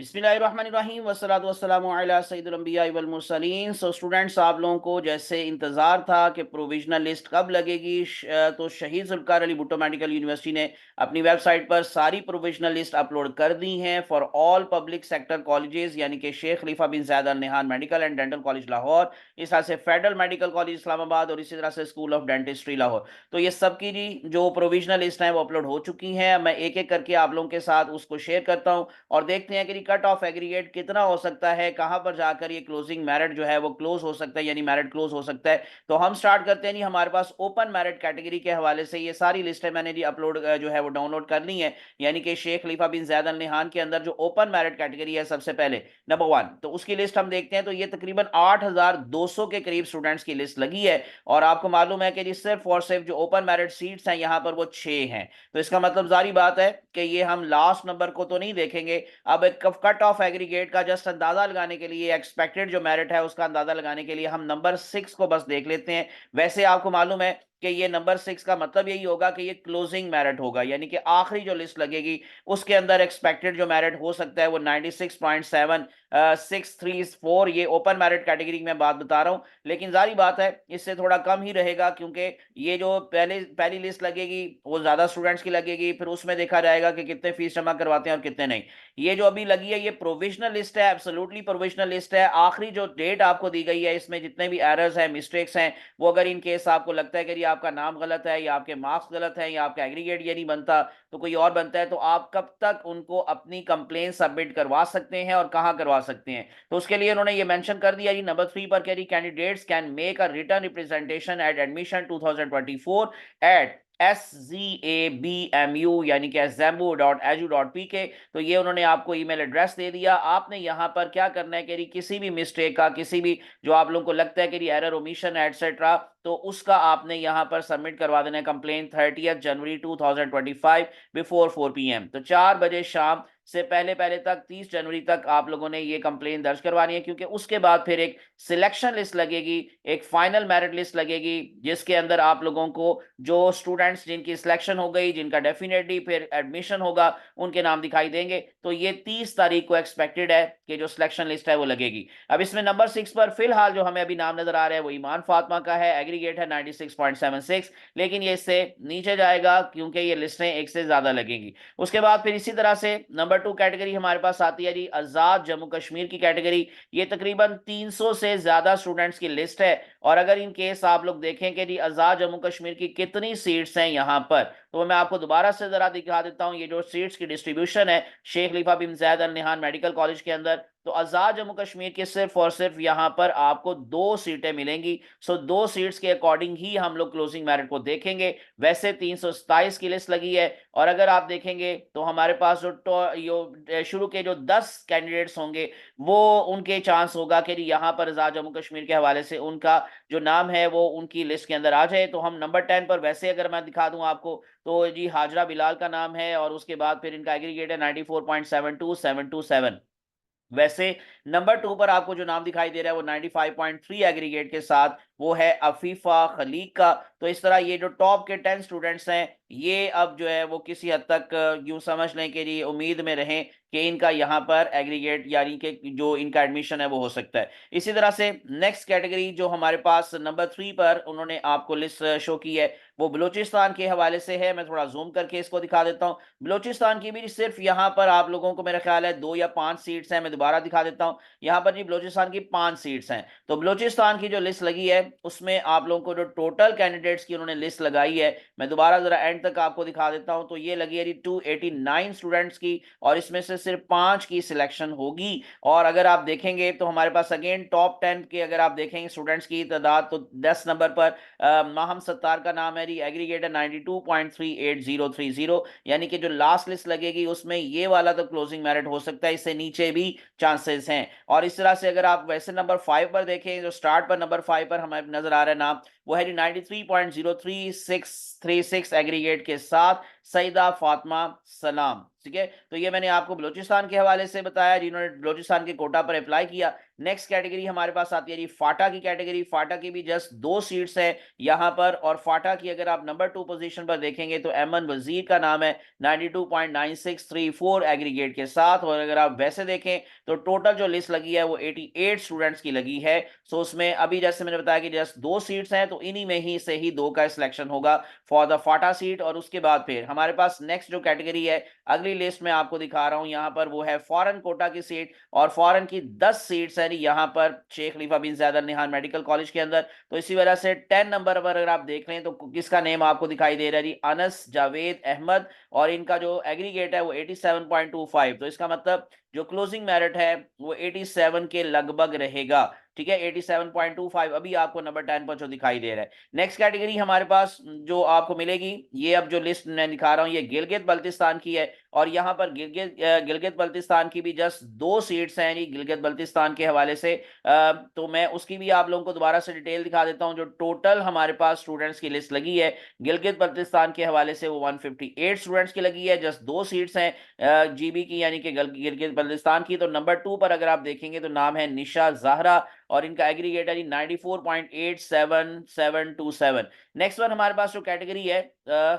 बिस्मिल्लाहिर्रहमानिर्रहीम वस्सलातु वस्सलामु अला सय्यिदिल अंबिया वल मुरसलीन। सो स्टूडेंट्स, आप लोगों को जैसे इंतज़ार था कि प्रोविजनल लिस्ट कब लगेगी, तो शहीद जुल्फ़िकार अली भुट्टो मेडिकल यूनिवर्सिटी ने अपनी वेबसाइट पर सारी प्रोविजनल लिस्ट अपलोड कर दी हैं for all public sector colleges, यानी कि Sheikh Khalifa bin Zayed Al Nahyan medical and dental college Lahore, इस तरह से फेडरल मेडिकल कॉलेज इस्लामाबाद और इसी तरह से स्कूल ऑफ डेंटिस्ट्री लाहौर। तो ये सब की जो प्रोविजनल लिस्ट है वो अपलोड हो चुकी हैं। मैं एक एक करके आप लोगों के साथ उसको शेयर करता हूँ और देखते हैं कि कट ऑफ एग्रीगेट कितना हो सकता है, कहां पर जाकर ये क्लोजिंग मेरिट जो है वो क्लोज हो सकता है, यानी मेरिट क्लोज हो सकता है। तो हम स्टार्ट करते हैं। हमारे पास ओपन मेरिट कैटेगरी के हवाले से ये सारी लिस्ट है, मैंने जी अपलोड जो है वो डाउनलोड कर ली है। यानी कि Sheikh Khalifa bin Zayed Al Nahyan के अंदर जो ओपन मेरिट कैटेगरी है सबसे पहले नंबर 1, तो उसकी लिस्ट हम देखते हैं। तो ये तकरीबन 8200 के करीब स्टूडेंट्स की लिस्ट लगी है और आपको मालूम है कि सिर्फ और सिर्फ जो ओपन मेरिट सीट्स हैं यहाँ पर वो 6 हैं। तो इसका मतलब जारी बात है कि ये हम लास्ट नंबर को तो नहीं देखेंगे। अब एक कट ऑफ एग्रीगेट का जस्ट अंदाजा लगाने के लिए, एक्सपेक्टेड जो मेरिट है उसका अंदाजा लगाने के लिए हम नंबर 6 को बस देख लेते हैं। वैसे आपको मालूम है कि ये नंबर 6 का मतलब यही होगा कि ये क्लोजिंग मेरिट होगा, यानी कि आखिरी जो लिस्ट लगेगी उसके अंदर एक्सपेक्टेड जो मेरिट हो सकता है वो 96.7634। ये ओपन मेरिट कैटेगरी में बात बता रहा हूं, लेकिन जारी बात है इससे थोड़ा कम ही रहेगा, क्योंकि ये जो पहली लिस्ट लगेगी वो ज्यादा स्टूडेंट्स की लगेगी, फिर उसमें देखा जाएगा कि कितने फीस जमा करवाते हैं और कितने नहीं। ये जो अभी लगी है ये प्रोविजनल लिस्ट है, एब्सोल्युटली प्रोविजनल लिस्ट है। आखिरी जो डेट आपको दी गई है इसमें जितने भी एरर्स हैं, मिस्टेक्स हैं, वो अगर इन केस आपको लगता है कि ये आपका नाम गलत है या आपके मार्क्स गलत है या आपका एग्रीगेट ये नहीं बनता तो कोई और बनता है, तो आप कब तक उनको अपनी कंप्लेन सबमिट करवा सकते हैं और कहां करवा सकते हैं। तो उसके लिए उन्होंने ये मेंशन कर दिया जी नंबर 3 पर, कह रही candidates can make a return representation at admission 2024 at SZABMU, यानी कि zambu.edu.pk। तो ये उन्होंने आपको ईमेल एड्रेस दे दिया। आपने यहाँ पर क्या करना है कि किसी भी मिस्टेक का, किसी भी जो आप लोगों को लगता है कि एरर, ओमिशन एटसेट्रा, तो उसका आपने यहाँ पर सबमिट करवा देना है कंप्लेन 30 जनवरी 2025 बिफोर 4 PM। तो 4 बजे शाम से पहले पहले तक 30 जनवरी तक आप लोगों ने ये कंप्लेन दर्ज करवानी है, क्योंकि उसके बाद फिर एक सिलेक्शन लिस्ट लगेगी, एक फाइनल मेरिट लिस्ट लगेगी, जिसके अंदर आप लोगों को जो स्टूडेंट्स जिनकी सिलेक्शन हो गई, जिनका डेफिनेटली फिर एडमिशन होगा, उनके नाम दिखाई देंगे। तो ये 30 तारीख को एक्सपेक्टेड है कि जो सिलेक्शन लिस्ट है वो लगेगी। अब इसमें नंबर 6 पर फिलहाल जो हमें अभी नाम नजर आ रहा है वो ईमान फातिमा का है, एग्रीगेट है 96.76, लेकिन ये इससे नीचे जाएगा क्योंकि ये लिस्टें एक से ज्यादा लगेंगी। उसके बाद फिर इसी तरह से नंबर 2 कैटेगरी हमारे पास आती है जी आजाद जम्मू कश्मीर की कैटेगरी। ये तकरीबन 300 से ज्यादा स्टूडेंट्स की लिस्ट है और अगर इन केस आप लोग देखें कि जी आजाद जम्मू कश्मीर की कितनी सीट्स हैं यहाँ पर, तो मैं आपको दोबारा से जरा दिखा देता हूँ। ये जो सीट्स की डिस्ट्रीब्यूशन है Sheikh Khalifa bin Zayed Al Nahyan medical college के अंदर, तो आजाद जम्मू कश्मीर के सिर्फ और सिर्फ यहाँ पर आपको 2 सीटें मिलेंगी। सो 2 सीट्स के अकॉर्डिंग ही हम लोग क्लोजिंग मेरिट को देखेंगे। वैसे 327 की लिस्ट लगी है और अगर आप देखेंगे तो हमारे पास जो शुरू के जो 10 कैंडिडेट्स होंगे वो उनके चांस होगा कि यहाँ पर आजाद जम्मू कश्मीर के हवाले से उनका जो नाम है वो उनकी लिस्ट के अंदर आ जाए। तो हम नंबर 10 पर वैसे अगर मैं दिखा दूं आपको तो जी हाजरा बिलाल का नाम है और उसके बाद फिर इनका एग्रीगेट है 94.72727। वैसे नंबर 2 पर आपको जो नाम दिखाई दे रहा है वो 95.3 एग्रीगेट के साथ, वो है अफीफा खलीक का। तो इस तरह ये जो टॉप के 10 स्टूडेंट्स हैं ये अब जो है वो किसी हद तक यूं समझ लें कि ये उम्मीद में रहें कि इनका यहाँ पर एग्रीगेट यानी कि जो इनका एडमिशन है वो हो सकता है। इसी तरह से नेक्स्ट कैटेगरी जो हमारे पास नंबर 3 पर उन्होंने आपको लिस्ट शो की है वो बलूचिस्तान के हवाले से है। मैं थोड़ा जूम करके इसको दिखा देता हूँ। बलूचिस्तान की भी सिर्फ यहाँ पर आप लोगों को मेरा ख्याल है 2 या 5 सीट्स हैं। मैं दोबारा दिखा देता हूँ। यहाँ पर जी बलूचिस्तान की 5 सीट्स हैं। तो बलूचिस्तान की जो लिस्ट लगी है उसमें आप लोगों को जो टोटल कैंडिडेट्स की उन्होंने लिस्ट लगाई है, मैं दोबारा जरा एंड तक आपको दिखा देता हूं। तो ये लगी है 289 स्टूडेंट्स की और इसमें से सिर्फ 5 की सिलेक्शन होगी। और अगर आप देखेंगे तो हमारे पास अगेन टॉप 10 के अगर आप देखेंगे स्टूडेंट्स की तादाद, तो 10 नंबर पर माहम सत्तार का नाम है। एग्रीगेट है 92.38030, यानी कि जो लास्ट लिस्ट लगेगी उसमें ये वाला तो क्लोजिंग मेरिट हो सकता है, इससे नीचे भी चांसेस हैं। और इस तरह से अगर आप वैसे नंबर 5 पर देखें, जो स्टार्ट पर नंबर 5 पर हमें नजर आ रहा है नाम, वो है 93.03636 एग्रीगेट के साथ सईदा फातिमा सलाम। ठीक है, तो ये मैंने आपको बलूचिस्तान के हवाले से बताया, जिन्होंने बलूचिस्तान के कोटा पर अप्लाई किया। नेक्स्ट कैटेगरी हमारे पास आती है जी फाटा की कैटेगरी। फाटा की भी जस्ट 2 सीट्स है यहाँ पर, और फाटा की अगर आप नंबर 2 पोजीशन पर देखेंगे तो एमन वजीर का नाम है 92.9634 एग्रीगेट के साथ। और अगर आप वैसे देखें तो टोटल जो लिस्ट लगी है वो 88 स्टूडेंट्स की लगी है। सो उसमें अभी जैसे मैंने बताया कि जस्ट 2 सीट्स हैं, तो इन्हीं में ही से ही 2 का सिलेक्शन होगा फॉर द फाटा सीट। और उसके बाद फिर हमारे पास नेक्स्ट जो कैटेगरी है अगली लिस्ट में आपको दिखा रहा हूं यहाँ पर, वो है फॉरेन कोटा की सीट। और फॉरेन की 10 सीट्स है यहाँ पर Sheikh Khalifa bin Zayed Al Nahyan medical college के अंदर। तो इसी वजह से 10 नंबर पर अगर आप देख लें तो किसका नेम आपको दिखाई दे रहा है जी, अनस जावेद अहमद। और इनका जो एग्रीगेट है वो 87.25, तो इसका मतलब जो क्लोजिंग मेरिट है वो 87 के लगभग रहेगा। ठीक है, 87.25 अभी आपको नंबर 10 पर जो दिखाई दे रहा है। नेक्स्ट कैटेगरी हमारे पास जो आपको मिलेगी, ये अब जो लिस्ट मैं दिखा रहा हूं ये गिलगित बल्तिस्तान की है। और यहाँ पर गिलगित बल्तिस्तान की भी जस्ट 2 सीट्स हैं जी गिलगित बल्तिस्तान के हवाले से। तो मैं उसकी भी आप लोगों को दोबारा से डिटेल दिखा देता हूं। जो टोटल हमारे पास स्टूडेंट्स की लिस्ट लगी है गिलगित बल्तिस्तान के हवाले से वो 158 स्टूडेंट्स की लगी है। जस्ट 2 सीट्स हैं जीबी की यानी कि गिलगित बल्तिस्तान की। तो नंबर 2 पर अगर आप देखेंगे तो नाम है निशा जहरा, और इनका एग्रीगेट है 94.87727। नेक्स्ट वन हमारे पास जो कैटेगरी है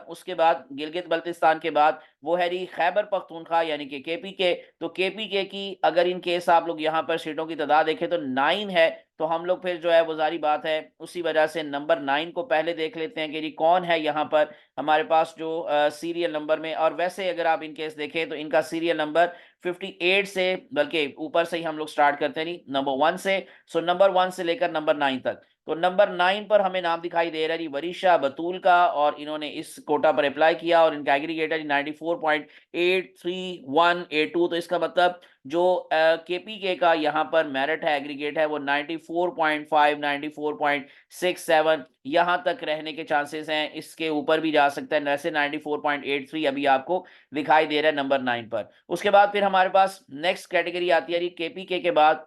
उसके बाद गिलगित बल्तिस्तान के बाद वो है जी खैबर पख्तूनख्वा यानी कि केपीके। तो केपीके की अगर इन केस आप लोग यहाँ पर सीटों की तादाद देखें तो 9 है। तो हम लोग फिर जो है वो जारी बात है उसी वजह से नंबर 9 को पहले देख लेते हैं कि जी कौन है यहाँ पर हमारे पास जो सीरियल नंबर में। और वैसे अगर आप इन केस देखें तो इनका सीरियल नंबर 58 से, बल्कि ऊपर से ही हम लोग स्टार्ट करते हैं, नहीं नंबर 1 से। सो नंबर 1 से लेकर नंबर 9 तक। तो नंबर 9 पर हमें नाम दिखाई दे रहा है जी वरीशा बतूल का, और इन्होंने इस कोटा पर अप्लाई किया और इनका एग्रीगेट है 94.83182। तो इसका मतलब जो केपीके का यहाँ पर मेरिट है एग्रीगेट है वो 94.5 94.67 यहाँ तक रहने के चांसेस हैं। इसके ऊपर भी जा सकता है, वैसे 94.83 अभी आपको दिखाई दे रहा है नंबर 9 पर। उसके बाद फिर हमारे पास नेक्स्ट कैटेगरी आती है जी केपीके के बाद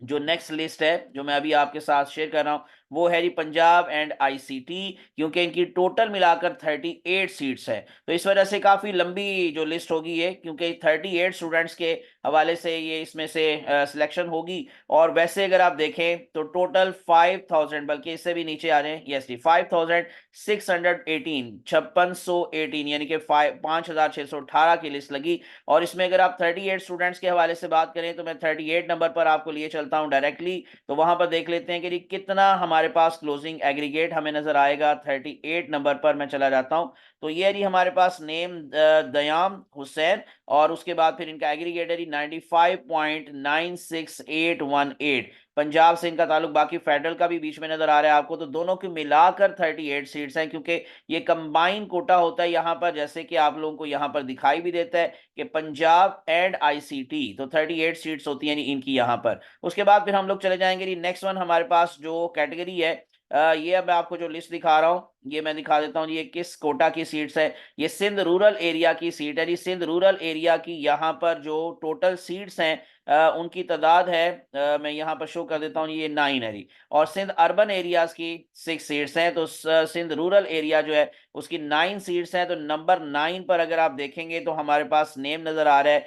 जो नेक्स्ट लिस्ट है जो मैं अभी आपके साथ शेयर कर रहा हूं वो है जी पंजाब एंड आईसीटी, क्योंकि इनकी टोटल मिलाकर 38 सीट्स है। तो इस वजह से काफी लंबी जो लिस्ट होगी ये, क्योंकि 38 स्टूडेंट्स के हवाले से ये इसमें से सिलेक्शन होगी। और वैसे अगर आप देखें तो टोटल 5000, बल्कि इससे भी नीचे आ रहे हैं, यस जी 5618 5618 यानी कि 5618 की लिस्ट लगी। और इसमें अगर आप 38 स्टूडेंट्स के हवाले से बात करें तो मैं 38 नंबर पर आपको लिए चलता हूं डायरेक्टली। तो वहां पर देख लेते हैं कि कितना हमारे पास क्लोजिंग एग्रीगेट हमें नजर आएगा। 38 नंबर पर मैं चला जाता हूं, तो ये रही हमारे पास नेम दयाम हुसैन। और उसके बाद फिर इनका एग्रीगेट है 95.96818। पंजाब से इनका ताल्लुक, बाकी फेडरल का भी बीच में नजर आ रहा है आपको। तो दोनों की मिलाकर 38 सीट्स हैं, क्योंकि ये कंबाइन कोटा होता है यहाँ पर, जैसे कि आप लोगों को यहाँ पर दिखाई भी देता है कि पंजाब एंड आईसीटी। तो 38 सीट्स होती हैं इनकी यहाँ पर। उसके बाद फिर हम लोग चले जाएंगे नेक्स्ट वन हमारे पास जो कैटेगरी है ये अब मैं आपको जो लिस्ट दिखा रहा हूं ये मैं दिखा देता हूं ये किस कोटा की सीट्स है। ये सिंध रूरल एरिया की सीट है जी। सिंध रूरल एरिया की यहाँ पर जो टोटल सीट्स हैं उनकी तादाद है मैं यहाँ पर शो कर देता हूँ, ये 9 है जी। और सिंध अर्बन एरियाज की 6 सीट्स हैं। तो सिंध रूरल एरिया जो है उसकी 9 सीट्स हैं। तो नंबर 9 पर अगर आप देखेंगे तो हमारे पास नेम नजर आ रहा है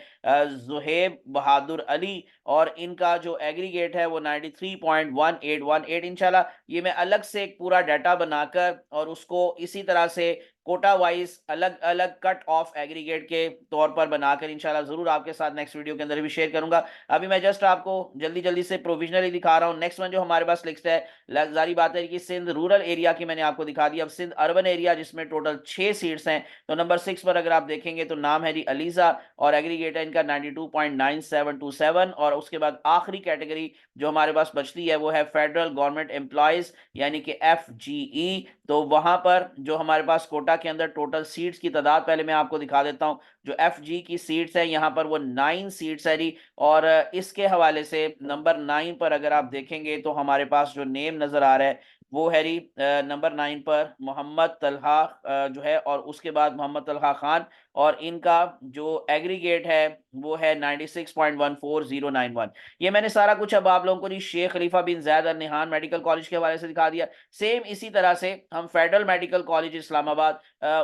जुहेब बहादुर अली, और इनका जो एग्रीगेट है वो 93.1818। इंशाल्लाह ये मैं अलग से एक पूरा डाटा बनाकर और उसको इसी तरह से कोटा वाइज अलग अलग कट ऑफ एग्रीगेट के तौर पर बनाकर इंशाल्लाह जरूर आपके साथ नेक्स्ट वीडियो के अंदर भी शेयर करूंगा। अभी मैं जस्ट आपको जल्दी जल्दी से प्रोविजनली दिखा रहा हूं। नेक्स्ट वन जो हमारे पास लिस्ट है, जारी बात है कि सिंध रूरल एरिया की मैंने आपको दिखा दी। अब सिंध अर्बन एरिया जिसमें टोटल 6 सीट्स हैं। तो नंबर 6 पर अगर आप देखेंगे तो नाम है जी अलीजा, और एग्रीगेट है इनका 92.9727। और उसके बाद आखिरी कैटेगरी जो हमारे पास बचती है वो है फेडरल गवर्नमेंट एम्प्लॉयज यानी कि एफजीई। तो वहां पर जो हमारे पास कोटा के अंदर टोटल सीट्स की तादाद पहले मैं आपको दिखा देता हूं। जो एफजी की सीट्स है यहाँ पर वो 9 सीट्स है जी। और इसके हवाले से नंबर 9 पर अगर आप देखेंगे तो हमारे पास जो नेम नजर आ रहा है वो है जी नंबर 9 पर मोहम्मद तलहा जो है, और उसके बाद मोहम्मद तलहा खान, और इनका जो एग्रीगेट है वो है 96.14091। ये मैंने सारा कुछ अब आप लोगों को जी शेख खलीफा बिन जायद अल नहान मेडिकल कॉलेज के हवाले से दिखा दिया। सेम इसी तरह से हम फेडरल मेडिकल कॉलेज इस्लामाबाद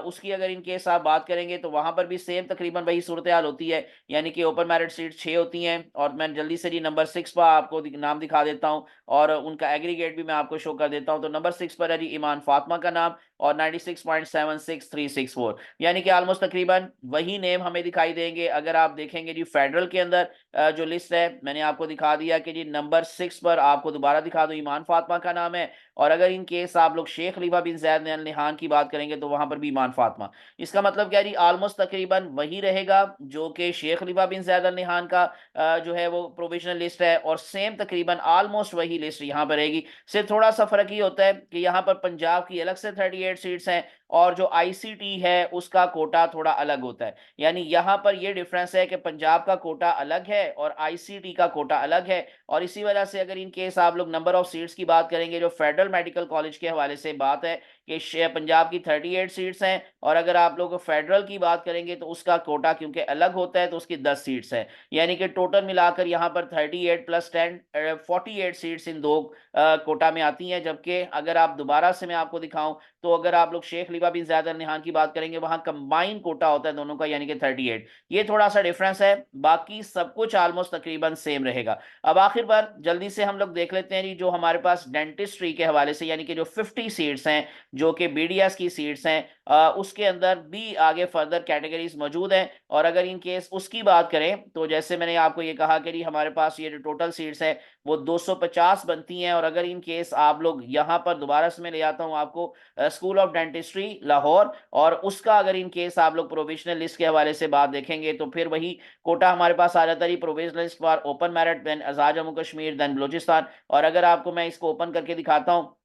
उसकी अगर इन केस आप बात करेंगे तो वहां पर भी सेम तकरीबन वही सूरत हाल होती है, यानी कि ओपन मेरिट सीट 6 होती हैं। और मैं जल्दी से जी नंबर 6 पर आपको नाम दिखा देता हूं और उनका एग्रीगेट भी मैं आपको शो कर देता हूं। तो नंबर 6 पर है जी ईमान फातिमा का नाम और 96.76364, यानी कि ऑलमोस्ट तकरीबन वही नेम हमें दिखाई देंगे। अगर आप देखेंगे जी फेडरल के अंदर जो लिस्ट है मैंने आपको दिखा दिया कि जी नंबर 6 पर आपको दोबारा दिखा दो ईमान फातिमा का नाम है। और अगर इन केस आप लोग शेख खलीफा बिन जैद अल नहान की बात करेंगे तो वहां पर भी ईमान फातिमा। इसका मतलब क्या है जी ऑलमोस्ट तकरीबन वही रहेगा जो कि शेख खलीफा बिन जैद अल नहान का जो है वो प्रोविजनल लिस्ट है, और सेम तकरीबन ऑलमोस्ट वही लिस्ट यहाँ पर रहेगी। सिर्फ थोड़ा सा फर्क ये होता है कि यहाँ पर पंजाब की अलग से 38 सीट्स हैं और जो आईसीटी है उसका कोटा थोड़ा अलग होता है। यानी यहाँ पर ये डिफरेंस है कि पंजाब का कोटा अलग है और आईसीटी का कोटा अलग है। और इसी वजह से अगर इन केस आप लोग नंबर ऑफ सीट्स की बात करेंगे, जो फेडरल मेडिकल कॉलेज के हवाले से बात है कि पंजाब की 38 सीट्स हैं, और अगर आप लोग फेडरल की बात करेंगे तो उसका कोटा क्योंकि अलग होता है तो उसकी 10 सीट्स हैं। यानी कि टोटल मिलाकर यहाँ पर 38 प्लस 10 48 सीट्स इन दो कोटा में आती हैं। जबकि अगर आप दोबारा से मैं आपको दिखाऊं तो अगर आप लोग शेख खलीफा बिन ज़ायद अल नहान की बात करेंगे वहां कंबाइन कोटा होता है दोनों का, यानी कि 38। ये थोड़ा सा डिफरेंस है, बाकी सब कुछ ऑलमोस्ट तकरीबन सेम रहेगा। अब आखिर बार जल्दी से हम लोग देख लेते हैं जी जो हमारे पास डेंटिस्ट्री के हवाले से, यानी कि जो 50 सीट्स हैं जो कि बीडीएस की सीट्स हैं, उसके अंदर भी आगे फर्दर कैटेगरीज मौजूद हैं। और अगर इन केस उसकी बात करें तो जैसे मैंने आपको ये कहा कि हमारे पास ये जो टोटल सीट्स है वो 250 बनती हैं। और अगर इन केस आप लोग यहाँ पर दोबारा से मैं ले आता हूँ आपको स्कूल ऑफ डेंटिस्ट्री लाहौर, और उसका अगर इन केस आप लोग प्रोविजनल लिस्ट के हवाले से बात देखेंगे तो फिर वही कोटा हमारे पास आ जाता है provisional list for open merit then Azad Jammu Kashmir then Balochistan. और अगर आपको मैं इसको ओपन करके दिखाता हूँ,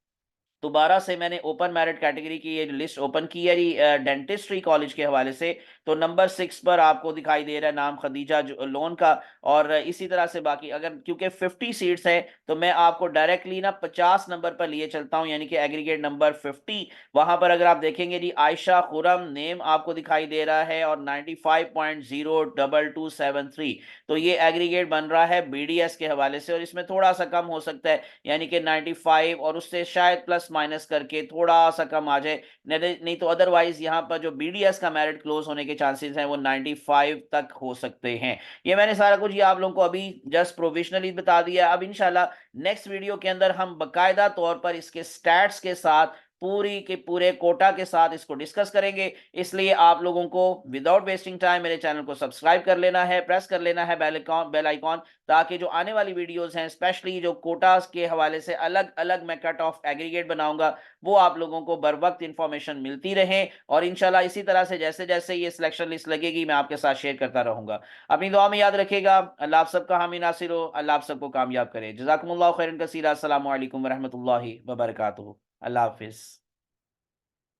दोबारा से मैंने ओपन मेरिट कैटेगरी की ये लिस्ट ओपन की है जी डेंटिस्ट्री कॉलेज के हवाले से। तो नंबर 6 पर आपको दिखाई दे रहा है नाम खदीजा लोन का। और इसी तरह से बाकी अगर क्योंकि 50 सीट्स हैं तो मैं आपको डायरेक्टली ना 50 नंबर पर लिए चलता हूं, यानी कि एग्रीगेट नंबर 50। वहां पर अगर आप देखेंगे जी आयशा खुरम नेम आपको दिखाई दे रहा है और 95.02273। तो ये एग्रीगेट बन रहा है बीडीएस के हवाले से, और इसमें थोड़ा सा कम हो सकता है, यानी कि 95 और उससे शायद प्लस माइनस करके थोड़ा सा कम आ जाए। नहीं तो अदरवाइज यहाँ पर जो बीडीएस का मेरिट क्लोज होने के चांसेस हैं वो 95 तक हो सकते हैं। ये मैंने सारा कुछ ये आप लोगों को अभी जस्ट प्रोविजनली बता दिया। अब इंशाल्लाह नेक्स्ट वीडियो के अंदर हम बकायदा तौर पर इसके स्टैट्स के साथ पूरी के पूरे कोटा के साथ इसको डिस्कस करेंगे। इसलिए आप लोगों को विदाउट वेस्टिंग टाइम मेरे चैनल को सब्सक्राइब कर लेना है, प्रेस कर लेना है बेल आइकॉन, ताकि जो आने वाली वीडियोस हैं स्पेशली जो कोटास के हवाले से अलग अलग मैं कट ऑफ एग्रीगेट बनाऊंगा वो आप लोगों को बर वक्त इंफॉर्मेशन मिलती रहे। और इंशाल्लाह इसी तरह से जैसे जैसे ये सिलेक्शन लिस्ट लगेगी मैं आपके साथ शेयर करता रहूंगा। अपनी दुआ में याद रखिएगा। अल्लाह आप सबका हामी नासिर हो, अल्लाह आप सबको कामयाब करे। जज़ाकुमुल्लाह खैरन कसीरा। अस्सलामु अलैकुम वरहमतुल्लाहि वबरकातुहू। अल्लाह हाफिज।